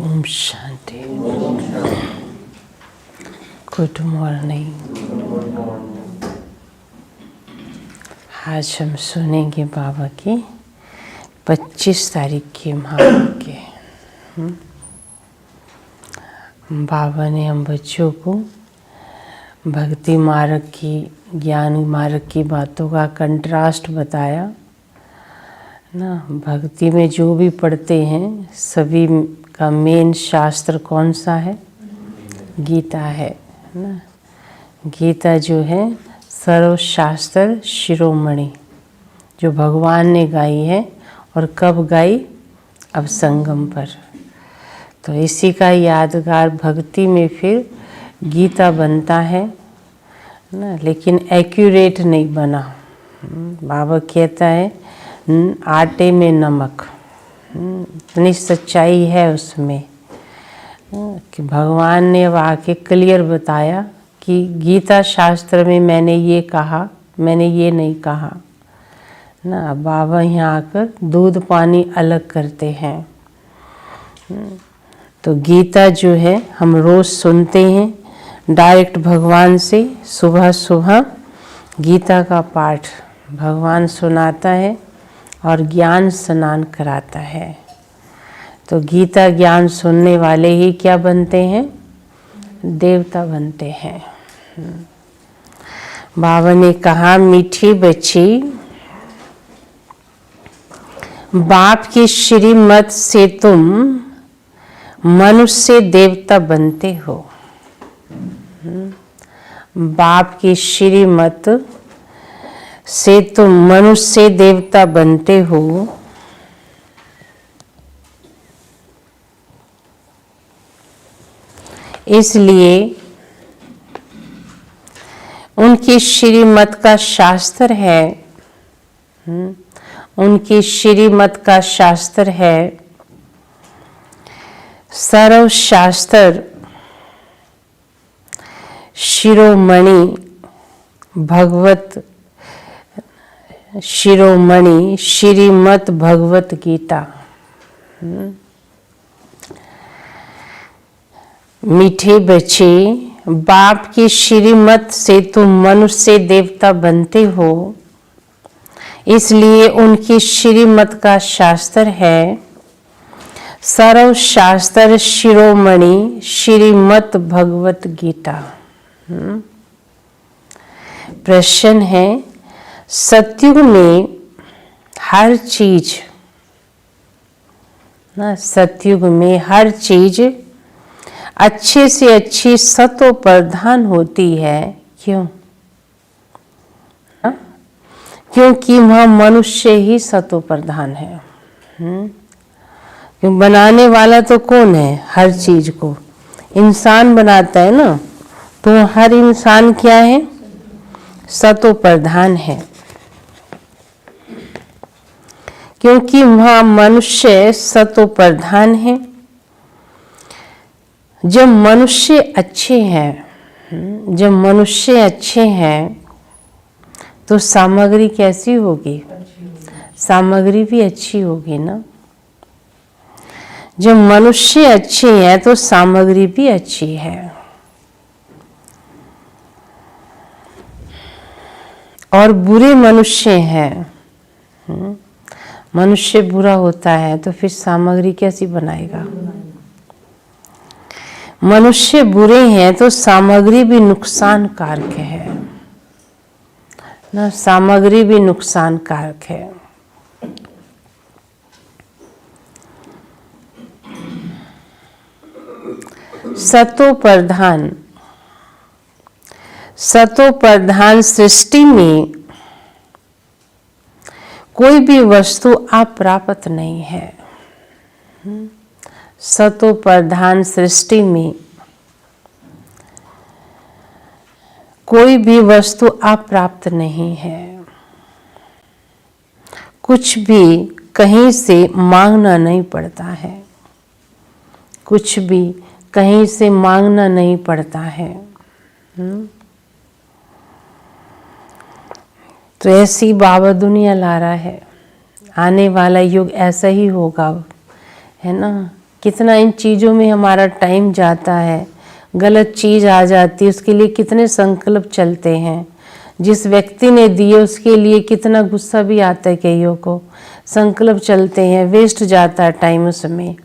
ओम Shanti. Good morning. आज हम सुनेंगे बाबा की 25 तारीख की महावाक्य। बाबा ने हम बच्चों को भक्ति मार्ग की, ज्ञान मार्ग की बातों का कंट्रास्ट बताया ना। भक्ति में जो भी पढ़ते हैं सभी का मेन शास्त्र कौन सा है? गीता है ना। गीता जो है सर्वशास्त्र शिरोमणि, जो भगवान ने गाई है। और कब गाई? अब संगम पर। तो इसी का यादगार भक्ति में फिर गीता बनता है ना, लेकिन एक्यूरेट नहीं बना। बाबा कहता है आटे में नमक, इतनी सच्चाई है उसमें कि भगवान ने अब आके क्लियर बताया कि गीता शास्त्र में मैंने ये कहा, मैंने ये नहीं कहा ना। बाबा यहाँ आकर दूध पानी अलग करते हैं। तो गीता जो है हम रोज़ सुनते हैं डायरेक्ट भगवान से। सुबह सुबह गीता का पाठ भगवान सुनाता है और ज्ञान स्नान कराता है। तो गीता ज्ञान सुनने वाले ही क्या बनते हैं? देवता बनते हैं। बाबा ने कहा मीठी बच्ची, बाप की श्रीमत से तुम मनुष्य देवता बनते हो। बाप की श्रीमत से तुम मनुष्य देवता बनते हो। इसलिए उनकी श्रीमत का शास्त्र है, उनकी श्रीमत का शास्त्र है सर्वशास्त्र शिरोमणि भगवत शिरोमणि श्रीमद् भगवत गीता। मीठे बच्चे, बाप की श्रीमत से तुम मनुष्य देवता बनते हो। इसलिए उनकी श्रीमत का शास्त्र है सर्वशास्त्र शिरोमणि श्रीमद् भगवत गीता। प्रश्न है, सतयुग में हर चीज ना, सतयुग में हर चीज अच्छे से अच्छी सतो प्रधान होती है। क्यों? क्योंकि वह मनुष्य ही सतो प्रधान है। क्यों? बनाने वाला तो कौन है? हर चीज को इंसान बनाता है ना। तो हर इंसान क्या है? सतो प्रधान है। क्योंकि वह मनुष्य सतो प्रधान है। जब मनुष्य अच्छे हैं, जब मनुष्य अच्छे हैं तो सामग्री कैसी होगी? सामग्री भी अच्छी होगी ना। जब मनुष्य अच्छे हैं तो सामग्री भी अच्छी है। और बुरे मनुष्य हैं, मनुष्य बुरा होता है तो फिर सामग्री कैसी बनाएगा? मनुष्य बुरे हैं तो सामग्री भी नुकसान कारक है ना, सामग्री भी नुकसान कारक है। सतो प्रधान, सतो प्रधान सृष्टि में कोई भी वस्तु अप्राप्त नहीं है। सतो प्रधान सृष्टि में कोई भी वस्तु अप्राप्त नहीं है। कुछ भी कहीं से मांगना नहीं पड़ता है, कुछ भी कहीं से मांगना नहीं पड़ता है। तो ऐसी बाबा दुनिया ला रहा है। आने वाला युग ऐसा ही होगा, है ना, कितना इन चीज़ों में हमारा टाइम जाता है, गलत चीज़ आ जाती है, उसके लिए कितने संकल्प चलते हैं। जिस व्यक्ति ने दिए उसके लिए कितना गुस्सा भी आता है, कईयों को संकल्प चलते हैं, वेस्ट जाता है टाइम उसमें।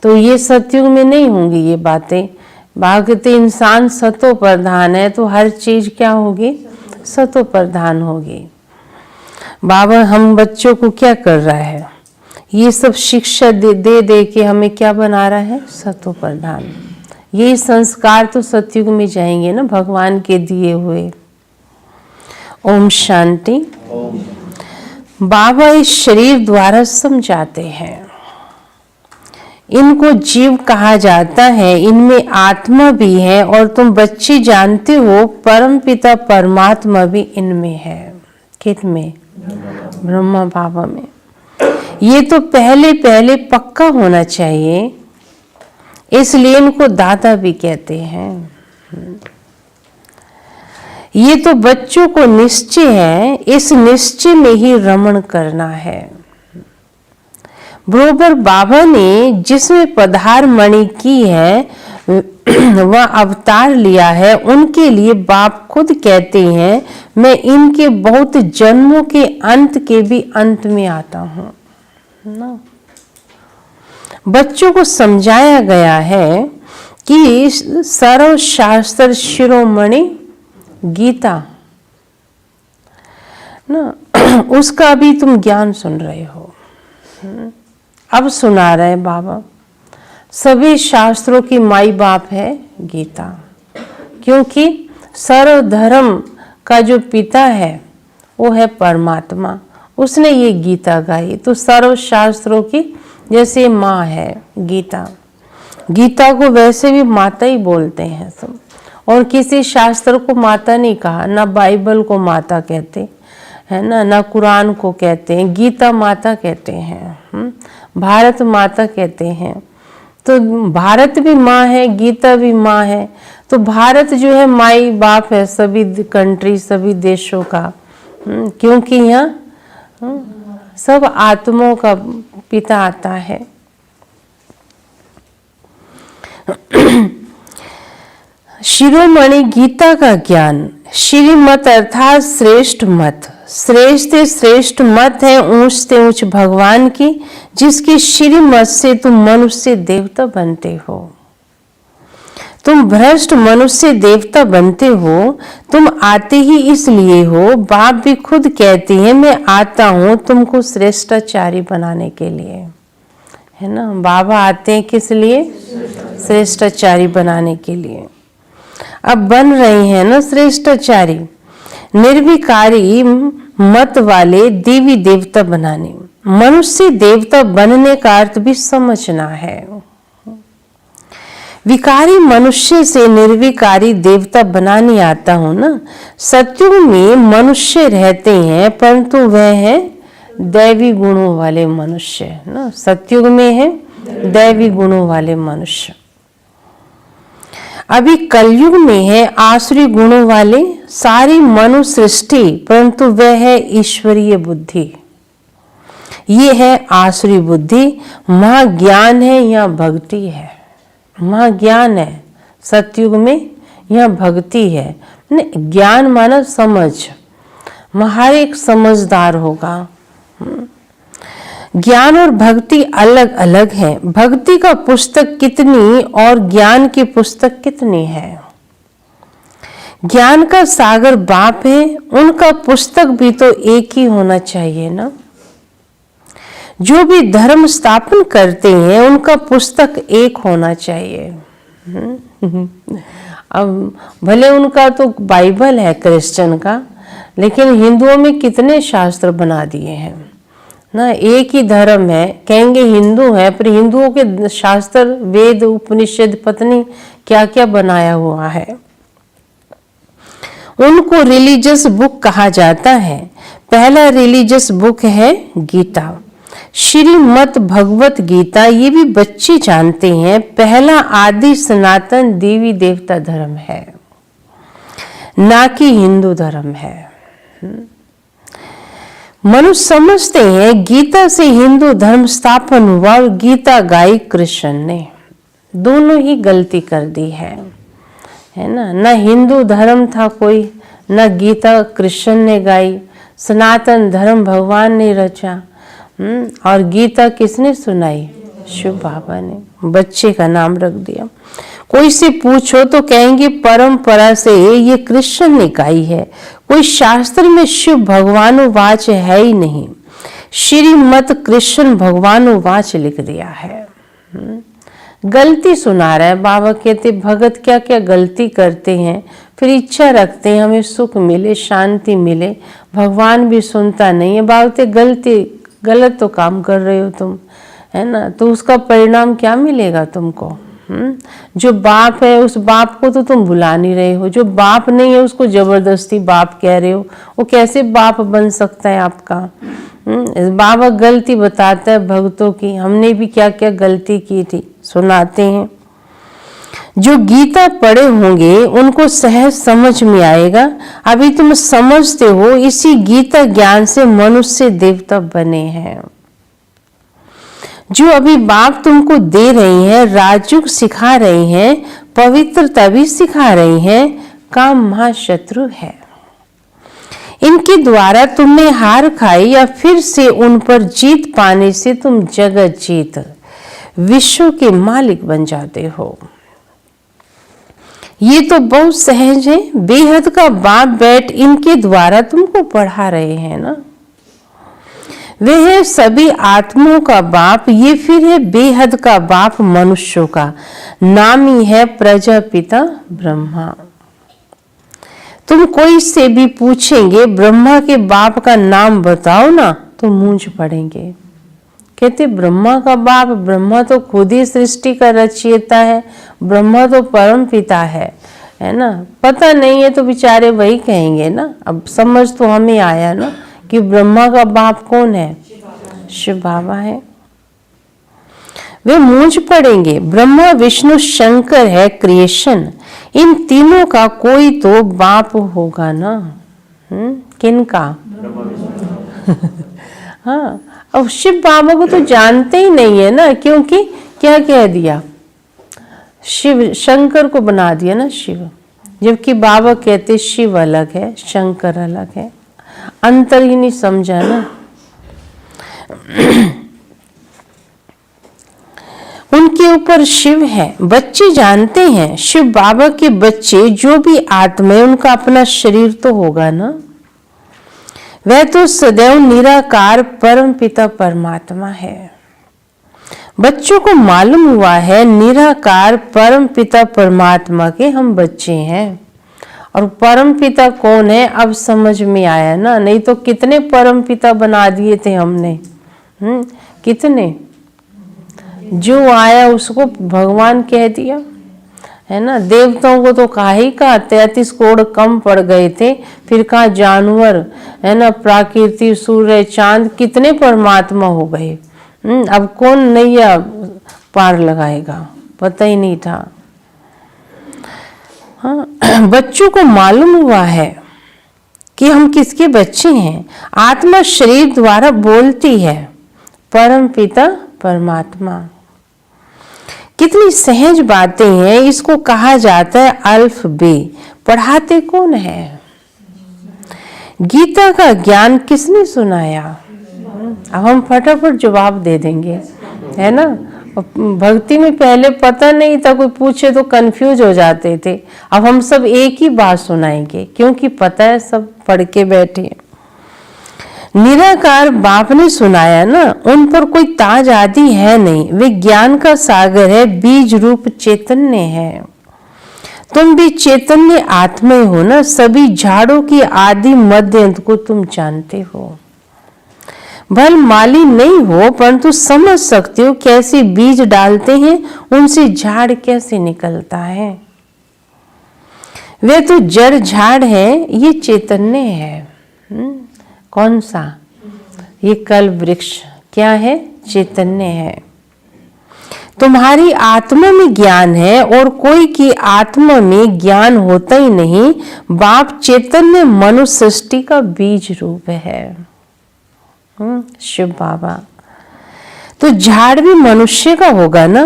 तो ये सतयुग में नहीं होंगी ये बातें। भागते इंसान सतो प्रधान है, तो हर चीज़ क्या होगी, सतो प्रधान होगी। बाबा हम बच्चों को क्या कर रहा है, ये सब शिक्षा दे दे के हमें क्या बना रहा है, सतो प्रधान। ये संस्कार तो सतयुग में जाएंगे ना, भगवान के दिए हुए। ओम शांति। बाबा इस शरीर द्वारा समझाते हैं, इनको जीव कहा जाता है, इनमें आत्मा भी है और तुम बच्चे जानते हो परम पिता परमात्मा भी इनमें है। किसमें? ब्रह्मा बाबा में। ये तो पहले पहले पक्का होना चाहिए, इसलिए इनको दादा भी कहते हैं। ये तो बच्चों को निश्चय है, इस निश्चय में ही रमण करना है। बरोबर बाबा ने जिसमें पधार मणि की है वह अवतार लिया है, उनके लिए बाप खुद कहते हैं मैं इनके बहुत जन्मों के अंत के भी अंत में आता हूँ ना। बच्चों को समझाया गया है कि सर्व शास्त्र शिरोमणि गीता ना, उसका भी तुम ज्ञान सुन रहे हो। अब सुना रहे बाबा, सभी शास्त्रों की माई बाप है गीता, क्योंकि सर्व धर्म का जो पिता है वो है परमात्मा, उसने ये गीता गाई। तो सर्व शास्त्रों की जैसे माँ है गीता। गीता को वैसे भी माता ही बोलते हैं सब, और किसी शास्त्र को माता नहीं कहा, ना बाइबल को माता कहते है ना कुरान को कहते हैं, गीता माता कहते हैं, भारत माता कहते हैं। तो भारत भी माँ है, गीता भी माँ है। तो भारत जो है माई बाप है सभी कंट्री, सभी देशों का, क्योंकि यहाँ सब आत्माओं का पिता आता है। शिरोमणि गीता का ज्ञान, श्रीमत अर्थात श्रेष्ठ मत, श्रेष्ठ से श्रेष्ठ मत है ऊंच से ऊंच भगवान की, जिसकी श्रीमत से तुम मनुष्य देवता बनते हो। तुम भ्रष्ट मनुष्य देवता बनते हो, तुम आते ही इसलिए हो। बाप भी खुद कहते हैं मैं आता हूँ तुमको श्रेष्ठाचारी बनाने के लिए, है ना। बाबा आते हैं किस लिए? श्रेष्ठाचारी बनाने के लिए। अब बन रहे हैं ना श्रेष्ठाचारी, निर्विकारी मत वाले देवी देवता बनाने। मनुष्य देवता बनने का अर्थ भी समझना है। विकारी मनुष्य से निर्विकारी देवता बनाने आता हूं ना। सतयुग में मनुष्य रहते हैं, परंतु वह है दैवी गुणों वाले मनुष्य ना। सतयुग में है दैवी गुणों वाले मनुष्य। अभी कलयुग में है आसुरी गुणों वाले सारी मनुष्य सृष्टि, परंतु वह है ईश्वरीय बुद्धि। ये है आसुरी बुद्धि। वहां ज्ञान है, यहाँ भक्ति है। वहां ज्ञान है सतयुग में, यहाँ भक्ति है। ज्ञान माना समझ, हर एक समझदार होगा। ज्ञान और भक्ति अलग अलग है। भक्ति का पुस्तक कितनी और ज्ञान की पुस्तक कितनी है। ज्ञान का सागर बाप है, उनका पुस्तक भी तो एक ही होना चाहिए ना। जो भी धर्म स्थापन करते हैं उनका पुस्तक एक होना चाहिए। अब भले उनका तो बाइबल है क्रिश्चियन का, लेकिन हिंदुओं में कितने शास्त्र बना दिए हैं ना। एक ही धर्म है, कहेंगे हिंदू है, पर हिंदुओं के शास्त्र वेद उपनिषद पत्नी क्या क्या बनाया हुआ है। उनको रिलीजियस बुक कहा जाता है। पहला रिलीजियस बुक है गीता, श्रीमद् भगवत गीता। ये भी बच्चे जानते हैं पहला आदि सनातन देवी देवता धर्म है, ना कि हिंदू धर्म है। मनुष्य समझते हैं गीता से हिंदू धर्म स्थापन हुआ और गीता गाई कृष्ण ने। दोनों ही गलती कर दी है ना। न हिंदू धर्म था कोई, न गीता कृष्ण ने गाई, सनातन धर्म भगवान ने रचा, और गीता किसने सुनाई? शिव बाबा ने। बच्चे का नाम रख दिया। कोई से पूछो तो कहेंगे परंपरा से ये कृष्ण ने गाई है, कोई शास्त्र में शिव भगवानुवाच है ही नहीं, श्रीमत कृष्ण भगवानुवाच लिख दिया है। गलती सुना रहा है। बाबा कहते भगत क्या क्या गलती करते हैं, फिर इच्छा रखते हैं हमें सुख मिले, शांति मिले, भगवान भी सुनता नहीं है। बाबा कहते गलती, गलत तो काम कर रहे हो तुम, है ना, तो उसका परिणाम क्या मिलेगा तुमको? जो बाप है उस बाप को तो तुम भुला नहीं रहे हो, जो बाप नहीं है उसको जबरदस्ती बाप कह रहे हो, वो कैसे बाप बन सकता है आपका? बाबा गलती बताता है भक्तों की, हमने भी क्या क्या गलती की थी सुनाते हैं। जो गीता पढ़े होंगे उनको सहज समझ में आएगा। अभी तुम समझते हो, इसी गीता ज्ञान से मनुष्य देवता बने हैं। जो अभी बाप तुमको दे रही हैं, राजयोग सिखा रही हैं, पवित्रता भी सिखा रही हैं, काम महाशत्रु है। इनके द्वारा तुमने हार खाई या फिर से उन पर जीत पाने से तुम जगत जीत, विश्व के मालिक बन जाते हो। ये तो बहुत सहज है। बेहद का बाप बैठ इनके द्वारा तुमको पढ़ा रहे हैं ना। वे है सभी आत्माओं का बाप, ये फिर है बेहद का बाप मनुष्यों का। नाम ही है प्रजापिता ब्रह्मा। तुम कोई से भी पूछेंगे ब्रह्मा के बाप का नाम बताओ ना, तो मूंझ पड़ेंगे। कहते ब्रह्मा का बाप, ब्रह्मा तो खुद ही सृष्टि का रचयिता है, ब्रह्मा तो परम पिता है ना। पता नहीं है तो बेचारे वही कहेंगे ना। अब समझ तो हमें आया ना कि ब्रह्मा का बाप कौन है? शिव बाबा है। वे मूंझ पड़ेंगे। ब्रह्मा विष्णु शंकर है क्रिएशन, इन तीनों का कोई तो बाप होगा ना। किनका? हाँ, अब शिव बाबा को तो जानते ही नहीं है ना, क्योंकि क्या कह दिया? शिव शंकर को बना दिया ना शिव, जबकि बाबा कहते शिव अलग है, शंकर अलग है। अंतर ही नहीं समझा ना। उनके ऊपर शिव है। बच्चे जानते हैं शिव बाबा के बच्चे जो भी आत्मा है उनका अपना शरीर तो होगा ना। वह तो सदैव निराकार परम पिता परमात्मा है। बच्चों को मालूम हुआ है निराकार परम पिता परमात्मा के हम बच्चे हैं। और परम पिता कौन है अब समझ में आया ना। नहीं तो कितने परम पिता बना दिए थे हमने, कितने। जो आया उसको भगवान कह दिया, है ना। देवताओं को तो काहे का 33 करोड़ कम पड़ गए थे, फिर कहा जानवर, है ना, प्रकृति, सूर्य, चांद, कितने परमात्मा हो गए। अब कौन नैया पार लगाएगा, पता ही नहीं था। हाँ, बच्चों को मालूम हुआ है कि हम किसके बच्चे हैं। आत्मा शरीर द्वारा बोलती है, परम पिता परमात्मा। कितनी सहज बातें हैं। इसको कहा जाता है अल्फ बे। पढ़ाते कौन है? गीता का ज्ञान किसने सुनाया? अब हम फटाफट जवाब दे देंगे, है ना। भक्ति में पहले पता नहीं था, कोई पूछे तो कंफ्यूज हो जाते थे। अब हम सब एक ही बात सुनाएंगे, क्योंकि पता है, सब पढ़ के बैठे। निराकार बाप ने सुनाया ना, उन पर कोई ताज आदि है नहीं। वे ज्ञान का सागर है, बीज रूप चैतन्य है। तुम भी चैतन्य आत्मा हो ना। सभी झाड़ों की आदि मध्य अंत को तुम जानते हो। भल माली नहीं हो, परंतु समझ सकते हो कैसे बीज डालते हैं, उनसे झाड़ कैसे निकलता है। वे तो जड़ झाड़ है, ये चैतन्य है। कौन सा? ये कल वृक्ष क्या है? चैतन्य है। तुम्हारी आत्मा में ज्ञान है और कोई की आत्मा में ज्ञान होता ही नहीं। बाप चैतन्य मनुष्य सृष्टि का बीज रूप है। शिव बाबा तो झाड़ भी मनुष्य का होगा ना।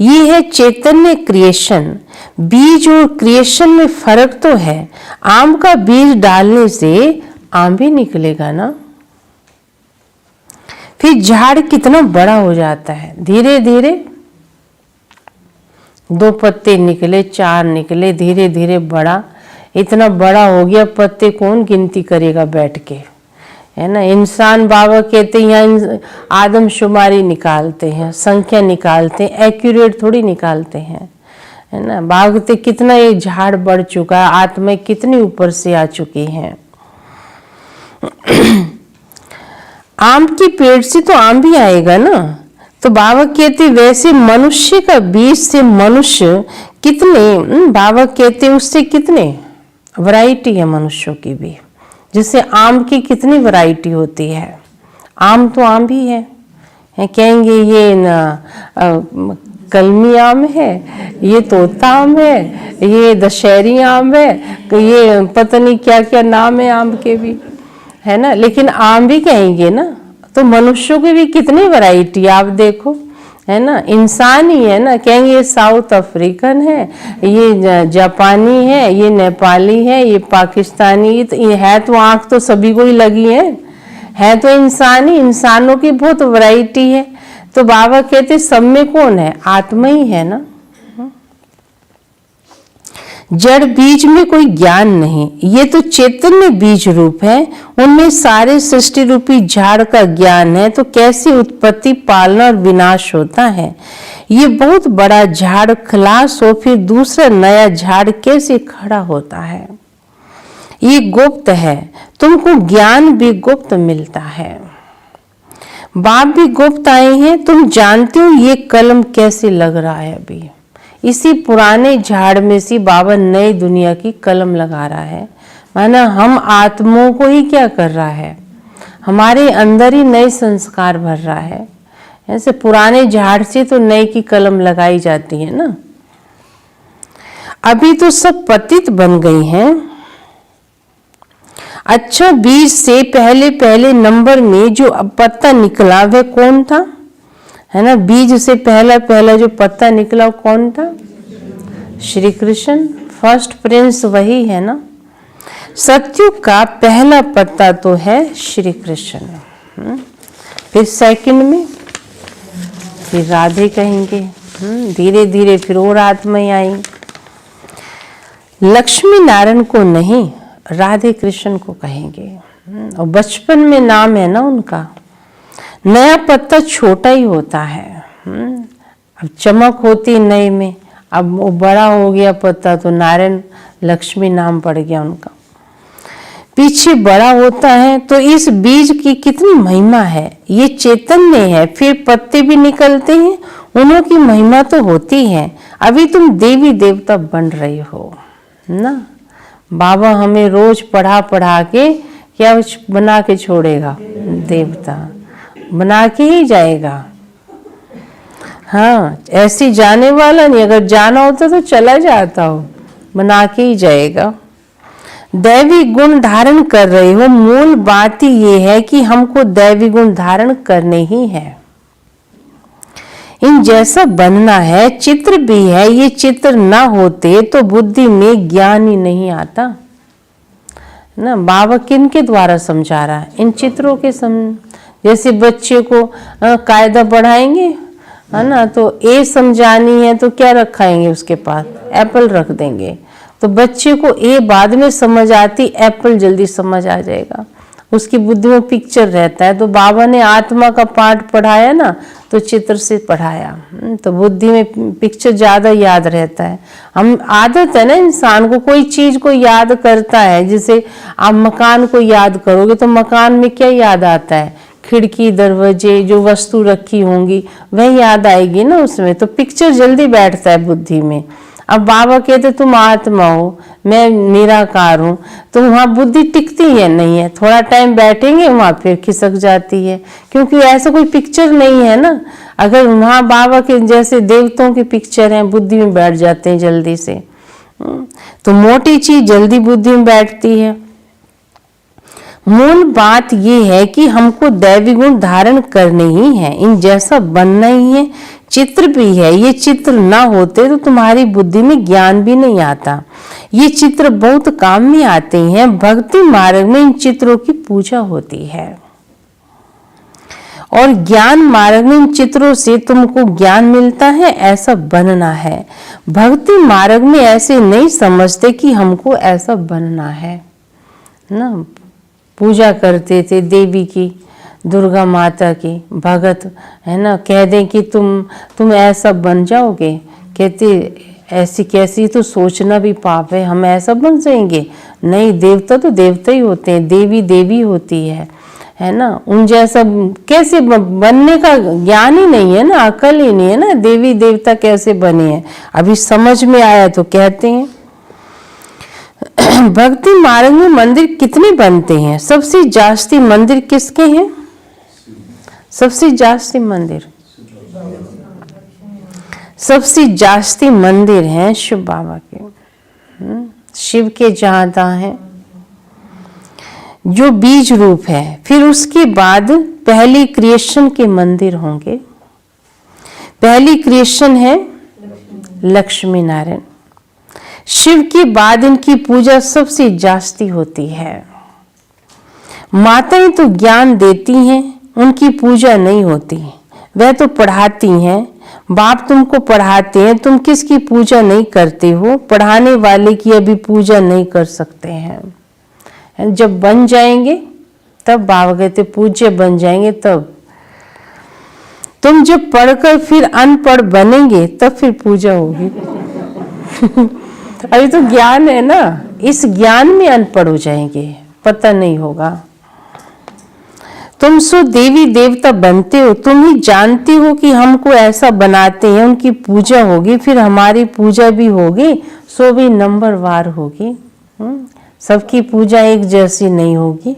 ये है चैतन्य क्रिएशन। बीज और क्रिएशन में फर्क तो है। आम का बीज डालने से आम भी निकलेगा ना। फिर झाड़ कितना बड़ा हो जाता है, धीरे धीरे 2 पत्ते निकले, 4 निकले, धीरे धीरे बड़ा, इतना बड़ा हो गया, पत्ते कौन गिनती करेगा बैठ के, है ना। इंसान बाबा कहते हैं यहाँ आदमशुमारी निकालते हैं, संख्या निकालते हैं, एक्यूरेट थोड़ी निकालते हैं, है ना। बाबा कहते कितना ये झाड़ बढ़ चुका है, आत्माएं कितनी ऊपर से आ चुकी हैं। आम के पेड़ से तो आम भी आएगा ना। तो बाबा कहते वैसे मनुष्य का बीज से मनुष्य कितने, बाबा कहते उससे कितने वैरायटी है मनुष्यों की भी। जैसे आम की कितनी वैरायटी होती है, आम तो आम भी है, कहेंगे ये ना कलमी आम है, ये तोता आम है, ये दशहरी आम है, ये पता नहीं क्या क्या नाम है आम के भी, है ना। लेकिन आम भी कहेंगे ना। तो मनुष्यों की भी कितनी वैरायटी आप देखो, है ना। इंसान ही है ना, कहेंगे ये साउथ अफ्रीकन है, ये जापानी है, ये नेपाली है, ये पाकिस्तानी, ये है तो आंख तो सभी को ही लगी है तो इंसान ही, इंसानों की बहुत वैरायटी है। तो बाबा कहते सब में कौन है, आत्मा ही है ना। जड़ बीज में कोई ज्ञान नहीं, ये तो चैतन्य बीज रूप है, उनमें सारे सृष्टि रूपी झाड़ का ज्ञान है। तो कैसे उत्पत्ति, पालना और विनाश होता है। ये बहुत बड़ा झाड़ खलास हो, फिर दूसरा नया झाड़ कैसे खड़ा होता है। ये गुप्त है, तुमको ज्ञान भी गुप्त मिलता है। बाप भी गुप्त आए हैं, तुम जानते हो ये कलम कैसे लग रहा है। अभी इसी पुराने झाड़ में से बाबा नई दुनिया की कलम लगा रहा है। माना हम आत्माओं को ही क्या कर रहा है, हमारे अंदर ही नए संस्कार भर रहा है। ऐसे पुराने झाड़ से तो नई की कलम लगाई जाती है ना। अभी तो सब पतित बन गई हैं। अच्छा, बीज से पहले पहले नंबर में जो पत्ता निकला वह कौन था, है ना। बीज से पहला पहला जो पत्ता निकला वो कौन था, श्री कृष्ण। फर्स्ट प्रिंस वही है ना। सत्युग का पहला पत्ता तो है श्री कृष्ण। फिर सेकंड में फिर राधे कहेंगे, धीरे धीरे फिर और आत्माएं आई। लक्ष्मी नारायण को नहीं, राधे कृष्ण को कहेंगे। और बचपन में नाम है ना उनका। नया पत्ता छोटा ही होता है, अब चमक होती नए में। अब वो बड़ा हो गया पत्ता तो नारायण लक्ष्मी नाम पड़ गया उनका। पीछे बड़ा होता है तो इस बीज की कितनी महिमा है। ये चैतन्य है, फिर पत्ते भी निकलते हैं, उन्हों की महिमा तो होती है। अभी तुम देवी देवता बन रही हो ना। बाबा हमें रोज पढ़ा पढ़ा के क्या बना के छोड़ेगा, देवता बना के ही जाएगा। हाँ, ऐसी जाने वाला नहीं, अगर जाना होता तो चला जाता हो, बना के ही जाएगा। दैवी गुण धारण कर रहे हो, मूल बात ही ये है कि हमको दैवी गुण धारण करने ही है। इन जैसा बनना है, चित्र भी है। ये चित्र ना होते तो बुद्धि में ज्ञान ही नहीं आता ना। बाबा किन के द्वारा समझा रहा है, इन चित्रों के जैसे बच्चे को कायदा पढ़ाएंगे, है ना, तो ए समझानी है तो क्या रखाएंगे उसके पास, एप्पल रख देंगे। तो बच्चे को ए बाद में समझ आती, एप्पल जल्दी समझ आ जाएगा, उसकी बुद्धि में पिक्चर रहता है। तो बाबा ने आत्मा का पाठ पढ़ाया ना, तो चित्र से पढ़ाया, तो बुद्धि में पिक्चर ज्यादा याद रहता है। हम आदत है ना इंसान को, कोई चीज को याद करता है। जैसे आप मकान को याद करोगे तो मकान में क्या याद आता है, खिड़की दरवाजे जो वस्तु रखी होंगी वह याद आएगी ना उसमें, तो पिक्चर जल्दी बैठता है बुद्धि में। अब बाबा कहते तुम आत्मा हो, मैं निराकार हूँ, तो वहाँ बुद्धि टिकती है नहीं है, थोड़ा टाइम बैठेंगे वहाँ फिर खिसक जाती है, क्योंकि ऐसा कोई पिक्चर नहीं है ना। अगर वहाँ बाबा के जैसे देवताओं की पिक्चर है, बुद्धि में बैठ जाते हैं जल्दी से। तो मोटी चीज जल्दी बुद्धि में बैठती है। मूल बात यह है कि हमको दैवी गुण धारण करने ही है, इन जैसा बनना ही है। चित्र भी है, ये चित्र ना होते तो तुम्हारी बुद्धि में ज्ञान भी नहीं आता। ये चित्र बहुत काम में आते हैं। भक्ति मार्ग में इन चित्रों की पूजा होती है और ज्ञान मार्ग में इन चित्रों से तुमको ज्ञान मिलता है, ऐसा बनना है। भक्ति मार्ग में ऐसे नहीं समझते कि हमको ऐसा बनना है ना। पूजा करते थे देवी की, दुर्गा माता की, भगत है ना, कह दें कि तुम ऐसा बन जाओगे, कहते ऐसी कैसी तो सोचना भी पाप है, हम ऐसा बन जाएंगे। नहीं, देवता तो देवता ही होते हैं, देवी देवी होती है ना। उन जैसा कैसे बनने का ज्ञान ही नहीं है ना, अकल ही नहीं है ना, देवी देवता कैसे बने हैं, अभी समझ में आया तो कहते हैं। भक्ति मार्ग में मंदिर कितने बनते हैं? सबसे जास्ती मंदिर किसके हैं? सबसे जास्ती मंदिर हैं शिव बाबा के। शिव के जहाँ तहाँ हैं, जो बीज रूप है। फिर उसके बाद पहली क्रिएशन के मंदिर होंगे। पहली क्रिएशन है लक्ष्मी नारायण। शिव के बाद इनकी पूजा सबसे जास्ती होती है। माताएं तो ज्ञान देती हैं, उनकी पूजा नहीं होती, वह तो पढ़ाती हैं। बाप तुमको पढ़ाते हैं, तुम किसकी पूजा नहीं करते हो? पढ़ाने वाले की अभी पूजा नहीं कर सकते हैं। जब बन जाएंगे तब बाबा कहते पूज्य बन जाएंगे, तब तुम जब पढ़कर फिर अनपढ़ बनेंगे तब फिर पूजा होगी। अभी तो ज्ञान है ना, इस ज्ञान में अनपढ़ हो जाएंगे, पता नहीं होगा। तुम सो देवी देवता बनते हो, तुम ही जानती हो कि हमको ऐसा बनाते हैं, उनकी पूजा होगी, फिर हमारी पूजा भी होगी, सो भी नंबरवार होगी। सबकी पूजा एक जैसी नहीं होगी।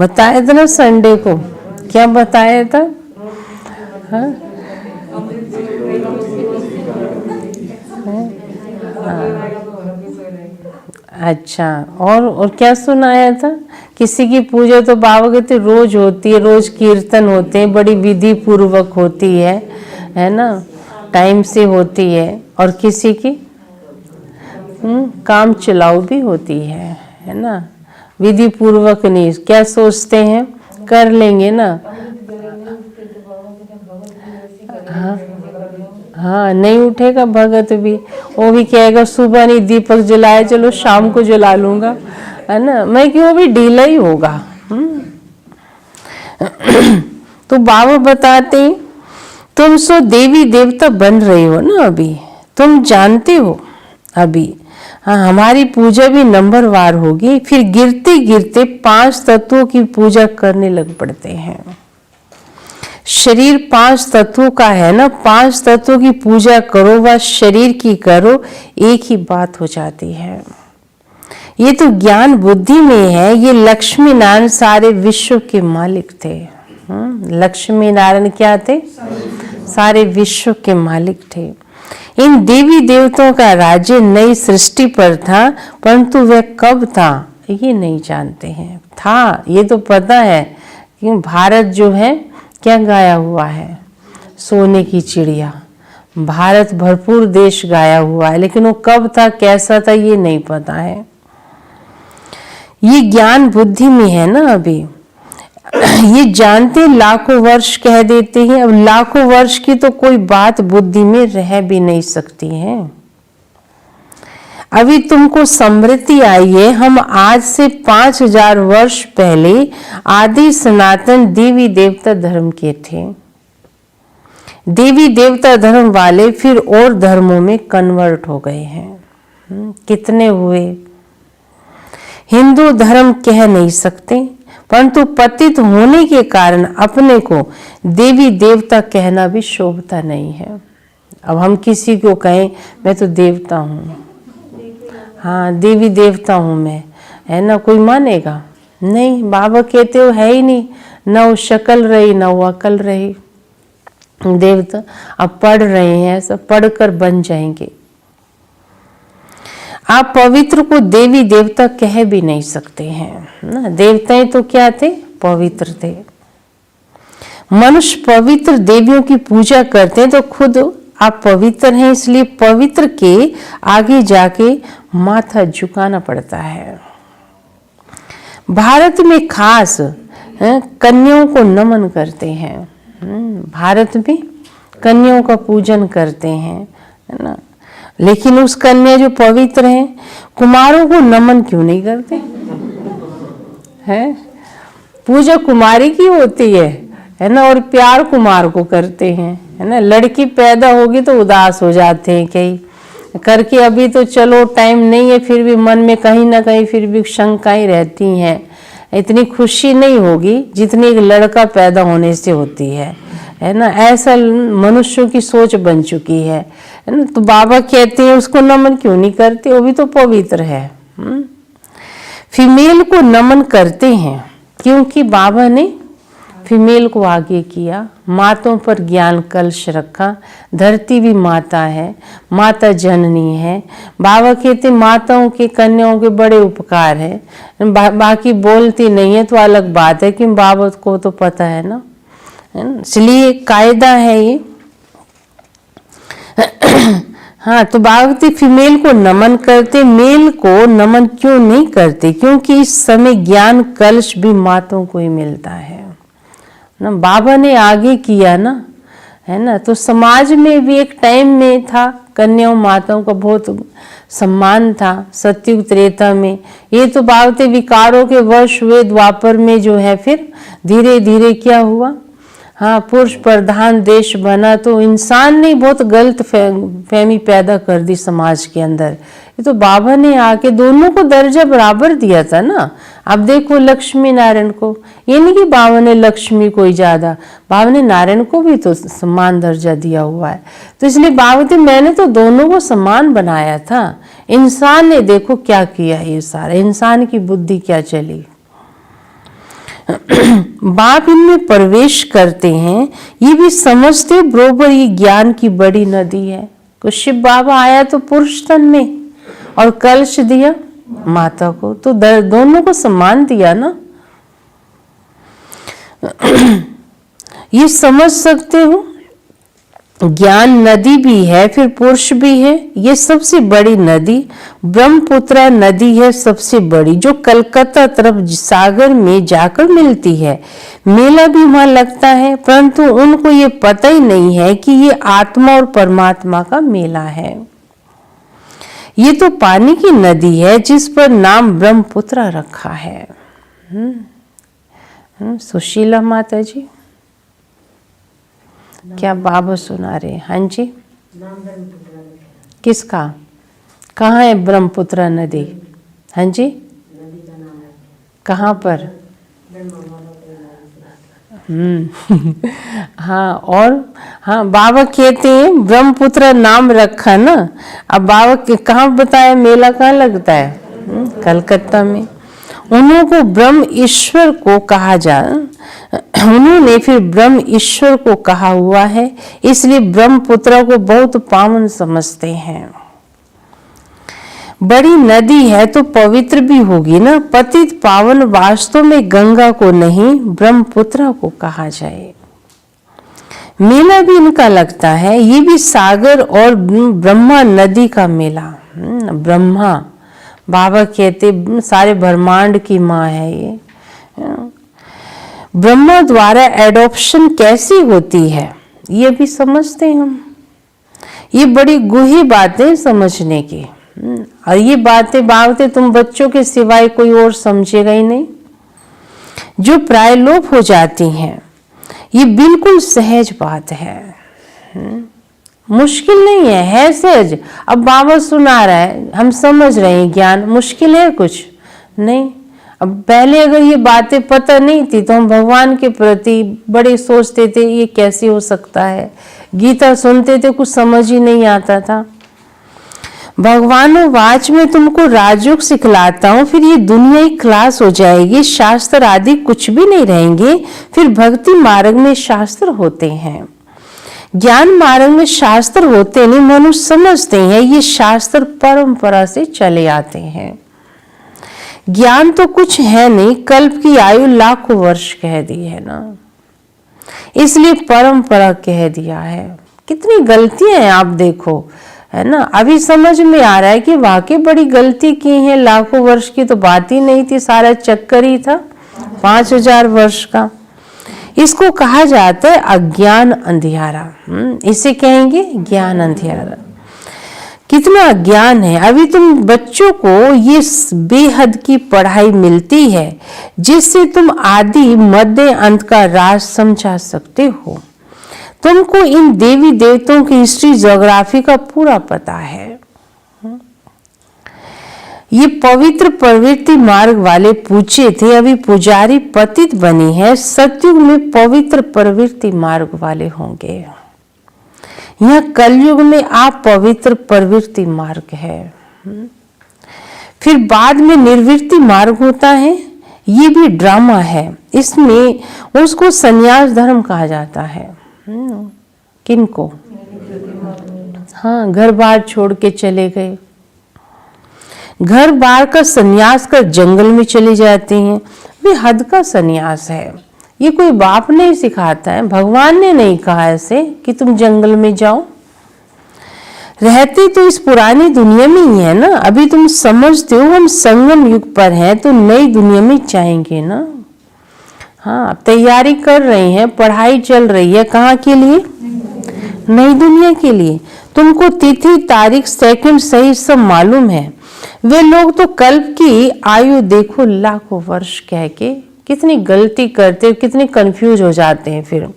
बताया था ना संडे को, क्या बताया था? हाँ? अच्छा, और क्या सुनाया था? किसी की पूजा तो बाबा कहते रोज होती है, रोज कीर्तन होते हैं, बड़ी विधि पूर्वक होती है ना, टाइम से होती है। और किसी की काम चलाऊ भी होती है ना, विधि पूर्वक नहीं। क्या सोचते हैं कर लेंगे ना। हाँ, नहीं उठेगा भगत भी, वो भी कहेगा सुबह नहीं दीपक जलाए, चलो शाम को जला लूंगा, है ना। मैं क्यों, भी ढीला ही होगा। तो बाबा बताते तुम सो देवी देवता बन रहे हो ना, अभी तुम जानते हो अभी। हाँ, हमारी पूजा भी नंबरवार होगी। फिर गिरते गिरते 5 तत्वों की पूजा करने लग पड़ते हैं। शरीर 5 तत्वों का है ना, 5 तत्वों की पूजा करो व शरीर की करो, एक ही बात हो जाती है। ये तो ज्ञान बुद्धि में है। ये लक्ष्मी नारायण सारे विश्व के मालिक थे। लक्ष्मी नारायण क्या थे? सारे विश्व के मालिक थे। इन देवी देवताओं का राज्य नई सृष्टि पर था, परंतु वह कब था ये नहीं जानते हैं। था ये तो पता है कि भारत जो है क्या गाया हुआ है, सोने की चिड़िया। भारत भरपूर देश गाया हुआ है, लेकिन वो कब था कैसा था ये नहीं पता है। ये ज्ञान बुद्धि में है ना अभी। ये जानते लाखों वर्ष कह देते हैं, अब लाखों वर्ष की तो कोई बात बुद्धि में रह भी नहीं सकती है। अभी तुमको समृद्धि आई है। हम आज से 5000 वर्ष पहले आदि सनातन देवी देवता धर्म के थे। देवी देवता धर्म वाले फिर और धर्मों में कन्वर्ट हो गए हैं। कितने हुए? हिंदू धर्म कह नहीं सकते, परंतु पतित होने के कारण अपने को देवी देवता कहना भी शोभता नहीं है। अब हम किसी को कहें मैं तो देवता हूँ, हाँ देवी देवता हूँ मैं, है ना, कोई मानेगा नहीं। बाबा कहते हो है ही नहीं, ना वो शक्ल रही ना वो अकल रही। देवता अब पढ़ रहे हैं, सब पढ़कर बन जाएंगे। आप पवित्र को देवी देवता कह भी नहीं सकते हैं ना। देवताएं तो क्या थे? पवित्र थे। मनुष्य पवित्र देवियों की पूजा करते हैं तो खुद आप पवित्र हैं, इसलिए पवित्र के आगे जाके माथा झुकाना पड़ता है। भारत में खास कन्याओं को नमन करते हैं। भारत में कन्याओं का पूजन करते हैं, है ना। लेकिन उस कन्या जो पवित्र हैं, कुमारों को नमन क्यों नहीं करते हैं? पूजा कुमारी की होती है ना, और प्यार कुमार को करते हैं, है ना। लड़की पैदा होगी तो उदास हो जाते हैं कई करके, अभी तो चलो टाइम नहीं है, फिर भी मन में कहीं ना कहीं फिर भी शंकाएं रहती हैं। इतनी खुशी नहीं होगी जितनी एक लड़का पैदा होने से होती है ना। ऐसा मनुष्यों की सोच बन चुकी है ना। तो बाबा कहते हैं उसको नमन क्यों नहीं करते, वो भी तो पवित्र है। फीमेल को नमन करते हैं क्योंकि बाबा ने फीमेल को आगे किया, माताओं पर ज्ञान कलश रखा। धरती भी माता है, माता जननी है। बाबा कहते माताओं के कन्याओं के बड़े उपकार है। बाकी बोलती नहीं है तो अलग बात है, कि बाबा को तो पता है ना, इसलिए कायदा है ये। हाँ, तो बाबा फीमेल को नमन करते, मेल को नमन क्यों नहीं करते? क्योंकि इस समय ज्ञान कलश भी माताओं को ही मिलता है ना। बाबा ने आगे किया ना, है ना। तो समाज में भी एक टाइम में था कन्याओं माताओं का बहुत सम्मान था, सतयुग त्रेता में। ये तो बाबा विकारों के वर्ष हुए, द्वापर में जो है फिर धीरे धीरे क्या हुआ, हाँ, पुरुष प्रधान देश बना, तो इंसान ने बहुत गलत फहमी पैदा कर दी समाज के अंदर। ये तो बाबा ने आके दोनों को दर्जा बराबर दिया था ना। अब देखो लक्ष्मी नारायण को, ये नहीं कि बाबा ने लक्ष्मी को ही ज्यादा, बाबा ने नारायण को भी तो सम्मान दर्जा दिया हुआ है। तो इसलिए बाबा थे मैंने तो दोनों को सम्मान बनाया था। इंसान ने देखो क्या किया, ये सारा इंसान की बुद्धि क्या चली। बाप इनमें प्रवेश करते हैं, ये भी समझते बरोबर ये ज्ञान की बड़ी नदी है। कुछ शिव बाबा आया तो पुरुष तन में और कलश दिया माता को, तो दोनों को सम्मान दिया ना। ये समझ सकते हो, ज्ञान नदी भी है, फिर पुरुष भी है। ये सबसे बड़ी नदी ब्रह्मपुत्रा नदी है, सबसे बड़ी, जो कलकत्ता तरफ सागर में जाकर मिलती है। मेला भी वहां लगता है, परंतु उनको ये पता ही नहीं है कि ये आत्मा और परमात्मा का मेला है। ये तो पानी की नदी है जिस पर नाम ब्रह्मपुत्रा रखा है। सुशीला माता जी क्या बाबा सुना रहे? हाँ जी, किसका, कहाँ है ब्रह्मपुत्रा नदी? हाँ जी, कहाँ पर? हाँ, और हाँ, बाबा कहते हैं ब्रह्मपुत्र नाम रखा ना। अब बाबा के कहाँ बताया मेला कहाँ लगता है? कलकत्ता में। उन्होंने ब्रह्म ईश्वर को कहा उन्होंने फिर ब्रह्म ईश्वर को कहा हुआ है, इसलिए ब्रह्मपुत्र को बहुत पावन समझते हैं। बड़ी नदी है तो पवित्र भी होगी ना। पतित पावन वास्तव में गंगा को नहीं ब्रह्मपुत्र को कहा जाए। मेला भी इनका लगता है, ये भी सागर और ब्रह्मा नदी का मेला। ब्रह्मा बाबा कहते सारे ब्रह्मांड की माँ है ये। ब्रह्मा द्वारा एडॉप्शन कैसी होती है ये भी समझते हैं हम। ये बड़ी गूढ़ी बातें समझने की, और ये बातें बाबा तुम बच्चों के सिवाय कोई और समझेगा ही नहीं, जो प्रायलोप हो जाती हैं। ये बिल्कुल सहज बात है, मुश्किल नहीं है सहज। अब बाबा सुना रहा है, हम समझ रहे हैं, ज्ञान मुश्किल है कुछ नहीं। अब पहले अगर ये बातें पता नहीं थी तो हम भगवान के प्रति बड़े सोचते थे ये कैसे हो सकता है। गीता सुनते थे कुछ समझ ही नहीं आता था। भगवान वाच में तुमको राजयोग सिखलाता हूँ, फिर ये दुनिया ही क्लास हो जाएगी, शास्त्र आदि कुछ भी नहीं रहेंगे। फिर भक्ति मार्ग में शास्त्र होते हैं, ज्ञान मार्ग में शास्त्र होते नहीं। मनुष्य समझते हैं ये शास्त्र परंपरा से चले आते हैं। ज्ञान तो कुछ है नहीं, कल्प की आयु लाखों वर्ष कह दी है ना। इसलिए परंपरा कह दिया है। कितनी गलतियां हैं आप देखो, है ना। अभी समझ में आ रहा है कि वाकई बड़ी गलती की है। लाखों वर्ष की तो बात ही नहीं थी, सारा चक्कर ही था 5000 वर्ष का। इसको कहा जाता है अज्ञान अंधियारा। इसे कहेंगे ज्ञान अंधियारा। कितना अज्ञान है। अभी तुम बच्चों को ये बेहद की पढ़ाई मिलती है जिससे तुम आदि मध्य अंत का राज समझा सकते हो। तुमको इन देवी देवताओं की हिस्ट्री ज्योग्राफी का पूरा पता है। ये पवित्र प्रवृत्ति मार्ग वाले पूछे थे, अभी पुजारी पतित बनी है। सतयुग में पवित्र प्रवृत्ति मार्ग वाले होंगे। यह कलयुग में आप पवित्र प्रवृत्ति मार्ग है। फिर बाद में निर्वृत्ति मार्ग होता है। ये भी ड्रामा है। इसमें उसको संन्यास धर्म कहा जाता है। किनको? हाँ, घर बार छोड़ के चले गए, घर बार का संन्यास कर जंगल में चले जाते हैं। वे हद का संन्यास है। ये कोई बाप नहीं सिखाता है, भगवान ने नहीं कहा ऐसे कि तुम जंगल में जाओ। रहते तो इस पुरानी दुनिया में ही है ना। अभी तुम समझते हो हम संगम युग पर हैं, तो नई दुनिया में जाएंगे ना। हाँ, तैयारी कर रही हैं, पढ़ाई चल रही है। कहाँ के लिए? नई दुनिया के लिए। तुमको तिथि तारीख सेकंड सही सब मालूम है। वे लोग तो कल्प की आयु देखो लाखों वर्ष कह के कितनी गलती करते, कितने कंफ्यूज हो जाते हैं। फिर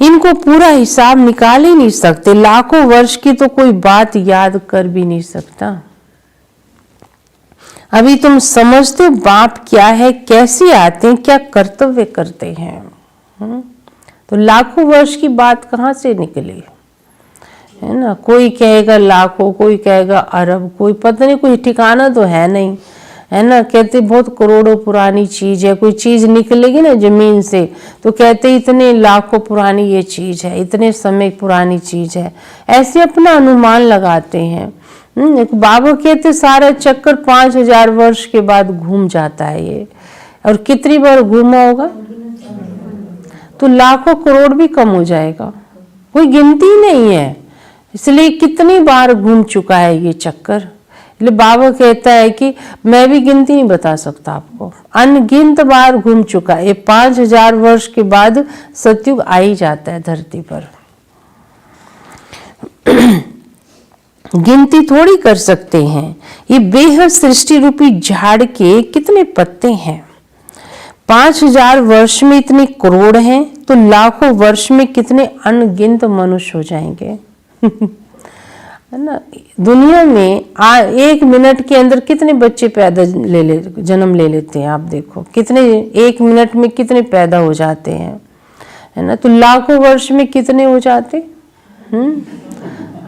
इनको पूरा हिसाब निकाल ही नहीं सकते। लाखों वर्ष की तो कोई बात याद कर भी नहीं सकता। अभी तुम समझते हो बाप क्या है, कैसे आते हैं, क्या कर्तव्य करते हैं। तो लाखों वर्ष की बात कहाँ से निकली, है ना। कोई कहेगा लाखों, कोई कहेगा अरब, कोई पता नहीं, कोई ठिकाना तो है नहीं, है ना। कहते बहुत करोड़ों पुरानी चीज है। कोई चीज निकलेगी ना जमीन से तो कहते इतने लाखों पुरानी ये चीज है, इतने समय पुरानी चीज है। ऐसे अपना अनुमान लगाते हैं। एक बाबा कहते सारा चक्कर 5000 वर्ष के बाद घूम जाता है ये। और कितनी बार घूमा होगा? तो लाखों करोड़ भी कम हो जाएगा, कोई गिनती नहीं है। इसलिए कितनी बार घूम चुका है ये चक्कर। इसलिए बाबा कहता है कि मैं भी गिनती नहीं बता सकता आपको, अनगिनत बार घूम चुका है। 5000 वर्ष के बाद सतयुग आ ही जाता है धरती पर। गिनती थोड़ी कर सकते हैं। ये बेहद सृष्टि रूपी झाड़ के कितने पत्ते हैं। 5000 वर्ष में इतने करोड़ हैं, तो लाखों वर्ष में कितने अनगिनत मनुष्य हो जाएंगे। है ना। दुनिया में 1 मिनट के अंदर कितने बच्चे जन्म ले लेते हैं। आप देखो कितने 1 मिनट में कितने पैदा हो जाते हैं, है ना। तो लाखों वर्ष में कितने हो जाते।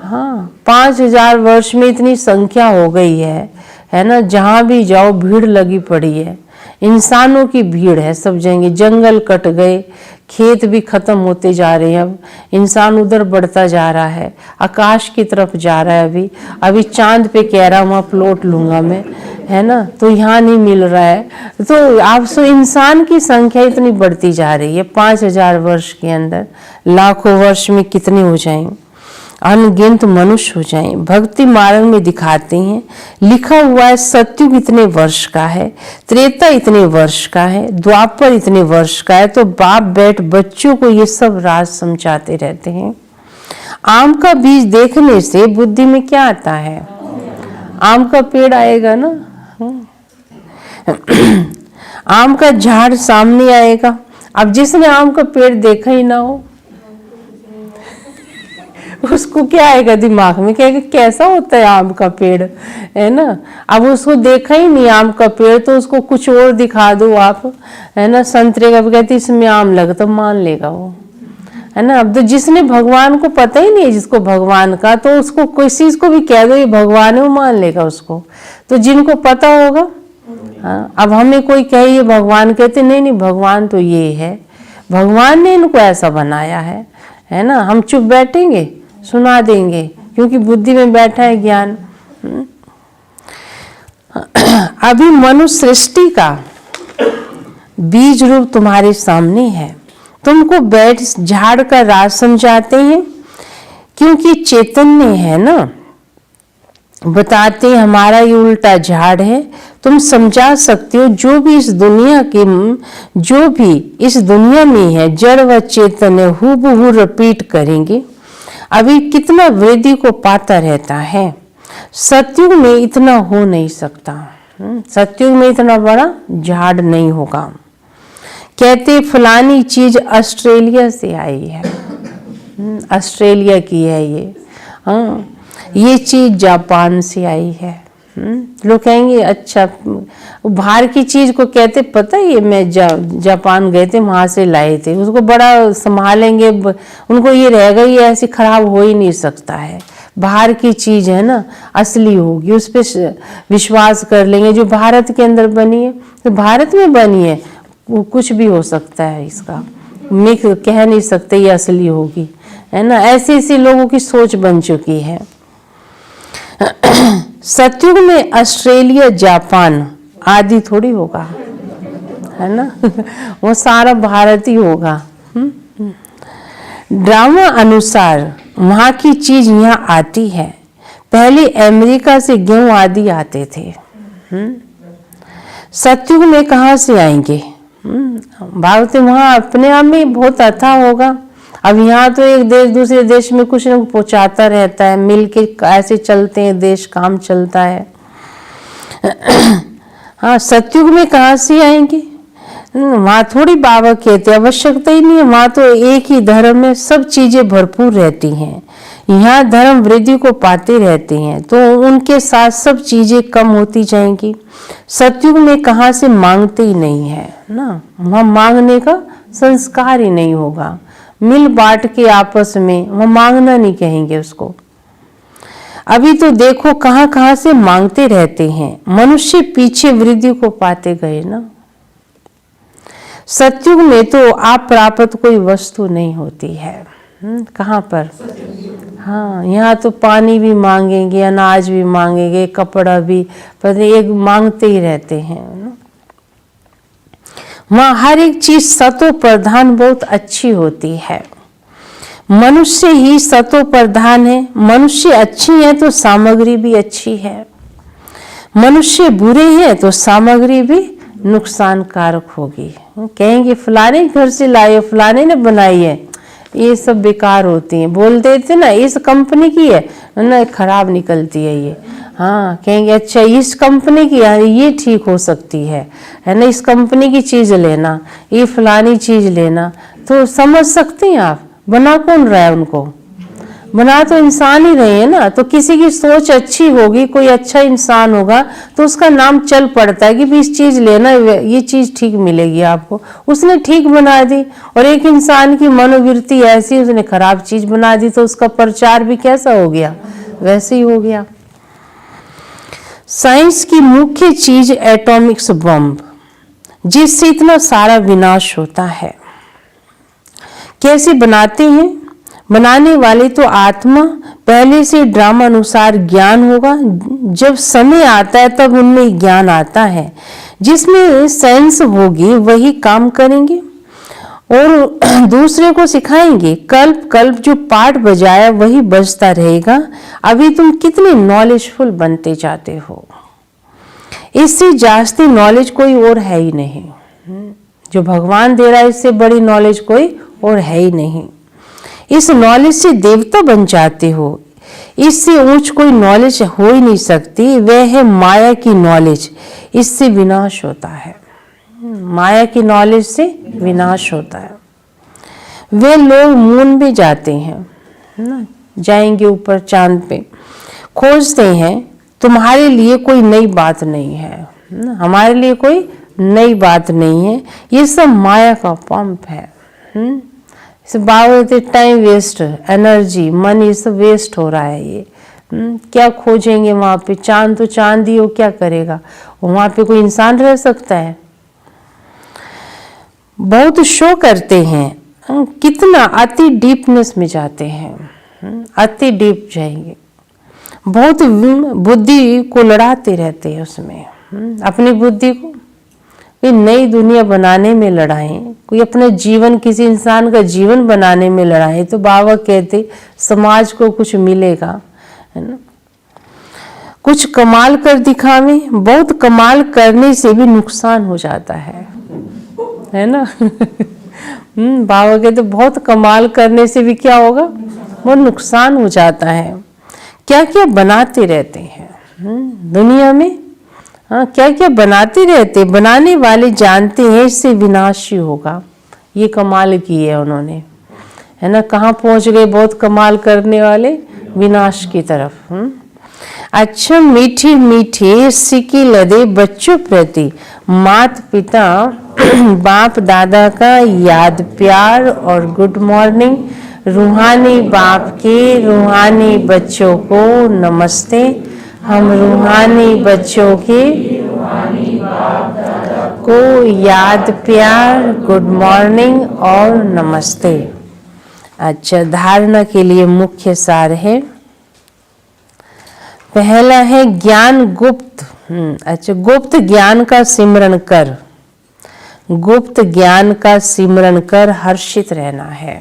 हाँ, 5000 वर्ष में इतनी संख्या हो गई है ना। जहाँ भी जाओ भीड़ लगी पड़ी है, इंसानों की भीड़ है सब जगह। जंगल कट गए, खेत भी खत्म होते जा रहे हैं। अब इंसान उधर बढ़ता जा रहा है, आकाश की तरफ जा रहा है। अभी चांद पे कह रहा वहाँ प्लॉट लूंगा मैं, है ना। तो यहाँ नहीं मिल रहा है। तो आप सो इंसान की संख्या इतनी बढ़ती जा रही है। 5000 वर्ष के अंदर लाखों वर्ष में कितने हो जाएंगे, अनगिनत मनुष्य हो जाएं। भक्ति मार्ग में दिखाते हैं, लिखा हुआ है सतयुग इतने वर्ष का है, त्रेता इतने वर्ष का है, द्वापर इतने वर्ष का है। तो बाप बैठ बच्चों को ये सब राज समझाते रहते हैं। आम का बीज देखने से बुद्धि में क्या आता है? आम का पेड़ आएगा ना। आम का झाड़ सामने आएगा। अब जिसने आम का पेड़ देखा ही ना हो उसको क्या आएगा दिमाग में, कहेगा कैसा होता है आम का पेड़, है ना। अब उसको देखा ही नहीं आम का पेड़, तो उसको कुछ और दिखा दो आप, है ना। संतरे का भी कहते इसमें आम लगा, तो मान लेगा वो, है ना। अब तो जिसने भगवान को पता ही नहीं है, जिसको भगवान का, तो उसको किसी चीज को भी कह दो ये भगवान है, वो मान लेगा उसको। तो जिनको पता होगा, हाँ। अब हमें कोई कहे ये भगवान, कहते नहीं नहीं भगवान तो ये है, भगवान ने इनको ऐसा बनाया है ना। हम चुप बैठेंगे, सुना देंगे, क्योंकि बुद्धि में बैठा है ज्ञान। अभी मनुष्य सृष्टि का बीज रूप तुम्हारे सामने है। तुमको बैठ झाड़ का राज समझाते हैं, क्योंकि चैतन्य है ना, बताते हमारा ये उल्टा झाड़ है। तुम समझा सकते हो जो भी इस दुनिया में है जड़ व चेतन हूबहू रिपीट करेंगे। अभी कितना वृद्धि को पाता रहता है, सतयुग में इतना हो नहीं सकता। सतयुग में इतना बड़ा झाड़ नहीं होगा। कहते फलानी चीज ऑस्ट्रेलिया से आई है, ऑस्ट्रेलिया की है ये, हाँ ये चीज जापान से आई है। लोग कहेंगे अच्छा, बाहर की चीज को कहते पता है ये मैं जापान गए थे वहां से लाए थे, उसको बड़ा संभालेंगे, उनको ये रहेगा ये ऐसी खराब हो ही नहीं सकता है। बाहर की चीज है ना असली होगी, उस पर विश्वास कर लेंगे। जो भारत के अंदर बनी है तो भारत में बनी है, वो कुछ भी हो सकता है, इसका मिक्स कह नहीं सकते ये असली होगी, है ना। ऐसे ऐसे लोगों की सोच बन चुकी है। सतयुग में ऑस्ट्रेलिया जापान आदि थोड़ी होगा, है ना। वो सारा भारत ही होगा। ड्रामा अनुसार वहाँ की चीज यहाँ आती है। पहले अमेरिका से गेहूं आदि आते थे, सतयुग में कहाँ से आएंगे। भारत वहाँ अपने आप में बहुत अच्छा होगा। अब यहाँ तो एक देश दूसरे देश में कुछ न कुछ पहुँचाता रहता है, मिल के ऐसे चलते हैं देश, काम चलता है। हाँ सतयुग में कहाँ से आएंगे, वहाँ थोड़ी बाबा कहते आवश्यकता ही नहीं है, वहाँ तो एक ही धर्म में सब चीजें भरपूर रहती हैं। यहाँ धर्म वृद्धि को पाते रहते हैं तो उनके साथ सब चीजें कम होती जाएंगी। सतयुग में कहाँ से मांगते ही नहीं है ना, वहाँ मांगने का संस्कार ही नहीं होगा। मिल बांट के आपस में वो मांगना नहीं कहेंगे उसको। अभी तो देखो कहाँ कहाँ से मांगते रहते हैं। मनुष्य पीछे वृद्धि को पाते गए ना। सतयुग में तो आप प्राप्त कोई वस्तु नहीं होती है। कहाँ पर, हाँ यहाँ तो पानी भी मांगेंगे, अनाज भी मांगेंगे, कपड़ा भी, पर एक मांगते ही रहते हैं ना। वहाँ हर एक चीज सतो प्रधान बहुत अच्छी होती है। मनुष्य ही सतो प्रधान है। मनुष्य अच्छी है तो सामग्री भी अच्छी है, मनुष्य बुरे हैं तो सामग्री भी नुकसानकारक होगी। कहेंगे फलाने घर से लाए, फलाने ने बनाई है, ये सब बेकार होती हैं। बोल देते ना इस कंपनी की है ना, खराब निकलती है ये। हाँ कहेंगे अच्छा इस कंपनी की है ये ठीक हो सकती है ना, इस कंपनी की चीज लेना, ये फलानी चीज लेना। तो समझ सकते हैं आप बना कौन रहा है उनको, बना तो इंसान ही रहे हैं ना। तो किसी की सोच अच्छी होगी, कोई अच्छा इंसान होगा तो उसका नाम चल पड़ता है कि भी इस चीज लेना, ये चीज ठीक मिलेगी आपको। उसने ठीक बना दी। और एक इंसान की मनोवृत्ति ऐसी, उसने खराब चीज बना दी तो उसका प्रचार भी कैसा हो गया, वैसे ही हो गया। साइंस की मुख्य चीज एटॉमिक्स बम, जिससे इतना सारा विनाश होता है। कैसे बनाते हैं, बनाने वाले तो आत्मा पहले से ड्रामा अनुसार ज्ञान होगा। जब समय आता है तब उनमें ज्ञान आता है। जिसमें सेंस होगी वही काम करेंगे और दूसरे को सिखाएंगे। कल्प कल्प जो पाठ बजाया वही बजता रहेगा। अभी तुम कितने नॉलेजफुल बनते जाते हो, इससे जास्ती नॉलेज कोई और है ही नहीं। जो भगवान दे रहा है इससे बड़ी नॉलेज कोई और है ही नहीं। इस नॉलेज से देवता बन जाते हो। इससे ऊंच कोई नॉलेज हो ही नहीं सकती। वह है माया की नॉलेज, इससे विनाश होता है। माया की नॉलेज से विनाश होता है। वे लोग मून में जाते हैं ना, जाएंगे ऊपर चांद पे, खोजते हैं। तुम्हारे लिए कोई नई बात नहीं है ना, हमारे लिए कोई नई बात नहीं है। ये सब माया का पंप है। बाबा टाइम वेस्ट, एनर्जी, मनी सब वेस्ट हो रहा है ये। क्या खोजेंगे वहां पे, चांद तो चांद ही हो, क्या करेगा वहां पे, कोई इंसान रह सकता है। बहुत शो करते हैं, कितना अति डीपनेस में जाते हैं, अति डीप जाएंगे। बहुत बुद्धि को लड़ाते रहते हैं उसमें, अपनी बुद्धि को कोई नई दुनिया बनाने में लड़ाएं, कोई अपना जीवन, किसी इंसान का जीवन बनाने में लड़ाएं, तो बाबा कहते समाज को कुछ मिलेगा, है ना। कुछ कमाल कर दिखावें, बहुत कमाल करने से भी नुकसान हो जाता है ना। बाबा कहते बहुत कमाल करने से भी क्या होगा, वो नुकसान हो जाता है। क्या क्या बनाते रहते हैं दुनिया में, हाँ क्या क्या बनाते रहते, बनाने वाले जानते हैं इससे विनाश ही होगा। ये कमाल की है उन्होंने, है ना। कहाँ पहुंच गए बहुत कमाल करने वाले, विनाश की तरफ। अच्छा मीठी मीठी सिक्की लदे बच्चों प्रति माता पिता बाप दादा का याद प्यार और गुड मॉर्निंग। रूहानी बाप के रूहानी बच्चों को नमस्ते। हम रूहानी बच्चों के को याद प्यार गुड मॉर्निंग और नमस्ते। अच्छा धारणा के लिए मुख्य सार है, पहला है ज्ञान गुप्त। अच्छा गुप्त ज्ञान का सिमरन कर, गुप्त ज्ञान का सिमरन कर हर्षित रहना है।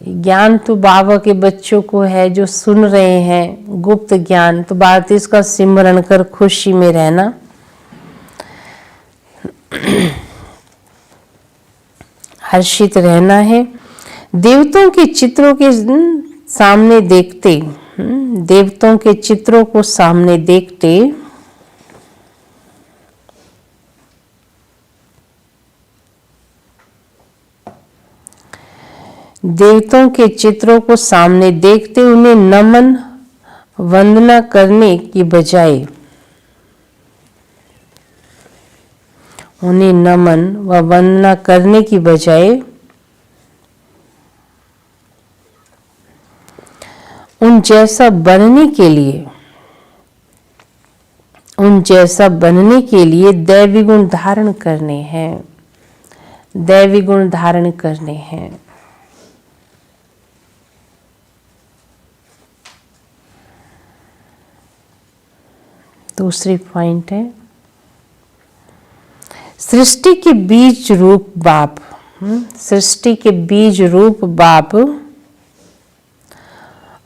ज्ञान तो बाबा के बच्चों को है जो सुन रहे हैं, गुप्त ज्ञान तो बात इसका सिमरन कर खुशी में रहना। हर्षित रहना है। देवताओं के चित्रों के सामने देखते, देवताओं के चित्रों को सामने देखते देवताओं के चित्रों को सामने देखते उन्हें नमन वंदना करने की बजाय, उन्हें नमन व वंदना करने की बजाय उन जैसा बनने के लिए, उन जैसा बनने के लिए दैवी गुण धारण करने हैं, दैवी गुण धारण करने हैं। दूसरी पॉइंट है सृष्टि के बीज रूप बाप, सृष्टि के बीज रूप बाप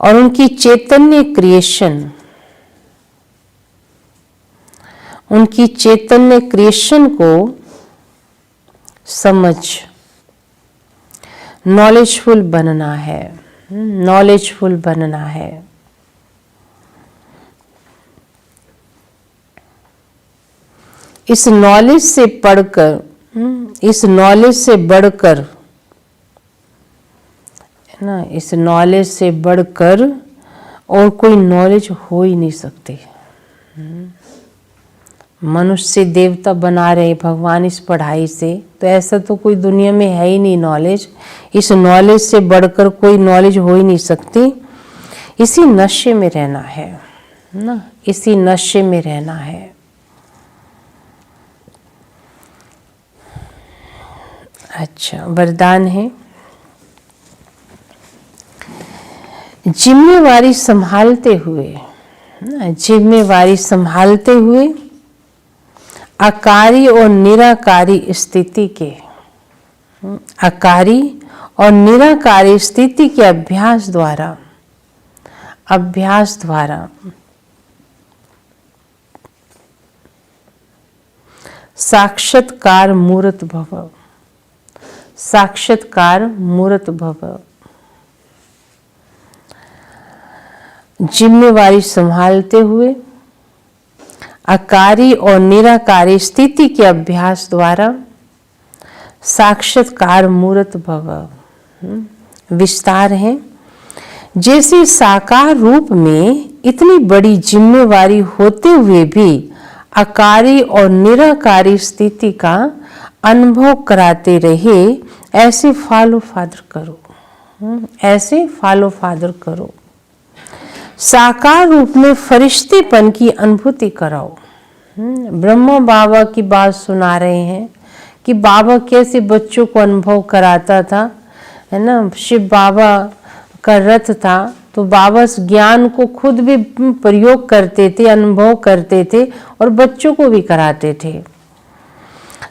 और उनकी चैतन्य क्रिएशन, उनकी चैतन्य क्रिएशन को समझ नॉलेजफुल बनना है, नॉलेजफुल बनना है। इस नॉलेज से पढ़कर, इस नॉलेज से बढ़कर, है ना, इस नॉलेज से बढ़कर और कोई नॉलेज हो ही नहीं सकती। मनुष्य से देवता बना रहे भगवान इस पढ़ाई से, तो ऐसा तो कोई दुनिया में है ही नहीं नॉलेज। इस नॉलेज से बढ़कर कोई नॉलेज हो ही नहीं सकती। इसी नशे में रहना है ना, इसी नशे में रहना है। अच्छा वरदान है जिम्मेवारी संभालते हुए, जिम्मेवारी संभालते हुए आकारी और निराकारी स्थिति के, आकारी और निराकारी स्थिति के अभ्यास द्वारा, अभ्यास द्वारा साक्षात्कार मूर्त भव, साक्षात्कार मूर्त भव। जिम्मेवारी संभालते हुए आकारी और निराकारी स्थिति के अभ्यास द्वारा साक्षात्कार मूर्त भव। विस्तार है जैसे साकार रूप में इतनी बड़ी जिम्मेवारी होते हुए भी आकारी और निराकारी स्थिति का अनुभव कराते रहे, ऐसे फॉलो फादर करो, ऐसे फॉलो फादर करो। साकार रूप में फरिश्तेपन की अनुभूति कराओ। ब्रह्मा बाबा की बात सुना रहे हैं कि बाबा कैसे बच्चों को अनुभव कराता था, है ना। शिव बाबा का रथ था, तो बाबा ज्ञान को खुद भी प्रयोग करते थे, अनुभव करते थे और बच्चों को भी कराते थे।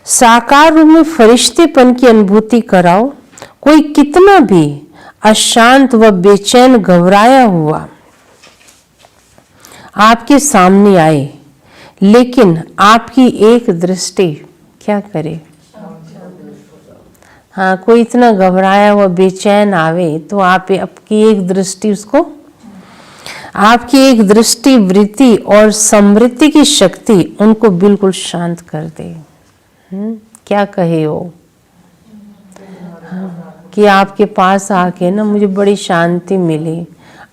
साकार रूप में फरिश्तेपन की अनुभूति कराओ। कोई कितना भी अशांत व बेचैन घबराया हुआ आपके सामने आए, लेकिन आपकी एक दृष्टि क्या करे? हाँ, कोई इतना घबराया हुआ बेचैन आवे तो आप आपकी एक दृष्टि उसको, आपकी एक दृष्टि वृत्ति और समृद्धि की शक्ति उनको बिल्कुल शांत कर दे। क्या कहे हो? कि आपके पास आके ना मुझे बड़ी शांति मिली,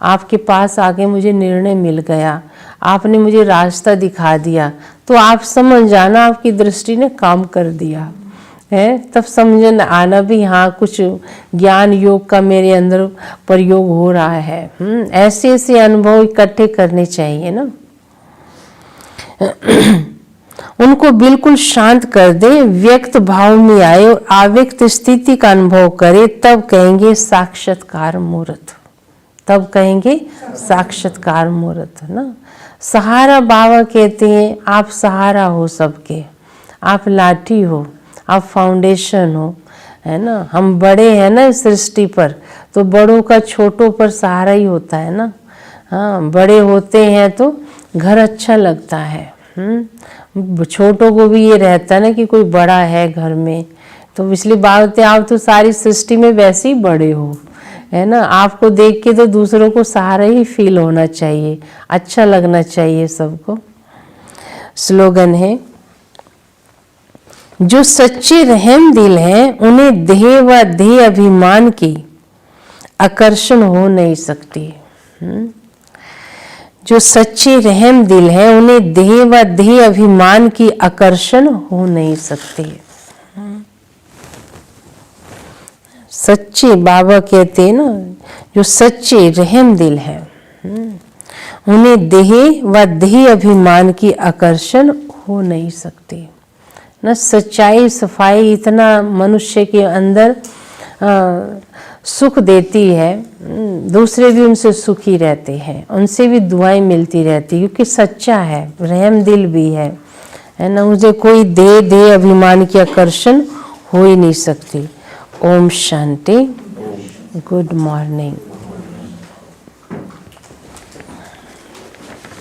आपके पास आके मुझे निर्णय मिल गया, आपने मुझे रास्ता दिखा दिया, तो आप समझ जाना आपकी दृष्टि ने काम कर दिया है। तब समझ आना भी हाँ कुछ ज्ञान योग का मेरे अंदर प्रयोग हो रहा है। ऐसे ऐसे अनुभव इकट्ठे करने चाहिए ना। उनको बिल्कुल शांत कर दे, व्यक्त भाव में आए और अव्यक्त स्थिति का अनुभव करे, तब कहेंगे साक्षात्कार मूर्त। तब कहेंगे साक्षात्कार मूर्त ना। सहारा बाबा कहते हैं आप सहारा हो सबके, आप लाठी हो, आप फाउंडेशन हो, है ना। हम बड़े हैं ना इस सृष्टि पर, तो बड़ों का छोटों पर सहारा ही होता है ना। हाँ, बड़े होते हैं तो घर अच्छा लगता है। छोटों को भी ये रहता है ना कि कोई बड़ा है घर में, तो इसलिए बात आप तो सारी सृष्टि में वैसे ही बड़े हो, है ना। आपको देख के तो दूसरों को सहारा ही फील होना चाहिए, अच्छा लगना चाहिए सबको। स्लोगन है, जो सच्चे रहम दिल हैं उन्हें देह व देह अभिमान की आकर्षण हो नहीं सकती। जो सच्चे रहम दिल हैं उन्हें देह व देह अभिमान की आकर्षण हो नहीं सकती। सच्चे बाबा कहते हैं ना, जो सच्चे रहम दिल है उन्हें देह व देह अभिमान की आकर्षण हो नहीं सकती ना। सच्चाई सफाई इतना मनुष्य के अंदर सुख देती है, दूसरे भी उनसे सुखी रहते हैं, उनसे भी दुआएं मिलती रहती, क्योंकि सच्चा है, रहम दिल भी है ना। मुझे कोई देह अभिमान की आकर्षण हो ही नहीं सकती। ओम शांति। Good morning.